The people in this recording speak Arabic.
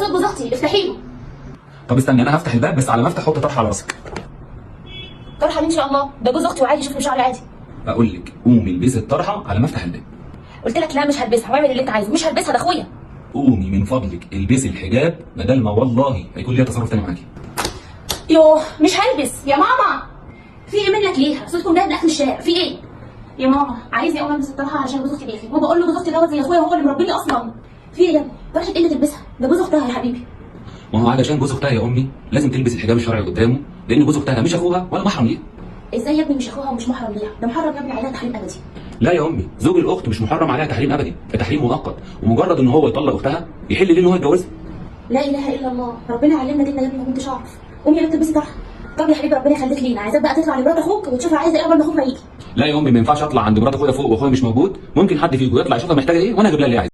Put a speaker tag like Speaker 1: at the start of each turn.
Speaker 1: صوت جوز اختي، افتحي له.
Speaker 2: طب استني انا هفتح الباب، بس على ما افتح حط طرحه على راسك.
Speaker 1: طرحه مين ان شاء الله؟ ده جوز اختي وعادي يشوفني بشعري عادي.
Speaker 2: اقول لك قومي البسي الطرحه على ما افتح الباب.
Speaker 1: قلت لك لا مش هلبسها، واعمل اللي انت عايزه، مش هلبسها ده اخويا.
Speaker 2: قومي من فضلك البسي الحجاب، بدل ما والله هيكون ليا تصرف تاني معاكي.
Speaker 1: يوه مش هلبس يا ماما. في ايه منك ليها؟ صوتكم جايب لاخر الشارع، في ايه؟ يا ماما عايزني اقوم البس الطرحه علشان جوز اختي داخل، وبقول له جوز اختي دوت زي اخويا وهو اللي مربيني اصلا. في ايه يا ابني؟ طرحه ايه اللي تلبسها؟ ده جوز اختها يا حبيبي.
Speaker 2: ما هو علشان جوز اختها يا امي لازم تلبس الحجاب الشرعي قدامه، لان جوز اختها مش اخوها ولا محرم ليها.
Speaker 1: ازاي يا ابني مش اخوها ومش محرم ليها؟ ده محرم يا ابني عليها تحريم ابدي.
Speaker 2: لا يا امي، زوج الاخت مش محرم عليها تحريم ابدي، ده تحريم مؤقت، ومجرد ان هو يطلق اختها يحل ليه ان هو يتجوزها.
Speaker 1: لا اله الا الله، ربنا علمنا ديننا يا ابني ما كنتش اعرف. قومي يا بنت البسي طرحه. طب يا حبيبي ربنا يخليك لينا، عايزاك بقى تطلع لمرات اخوك وتشوفها عايزه ايه قبل ما اخوك ما يجي.
Speaker 2: لا يا امي ما ينفعش اطلع عند مرات اخويا فوق واخويا مش موجود، ممكن حد فيكم يطلع يشوفها محتاجه ايه وانا اجيب لها اللي هي عايزاه.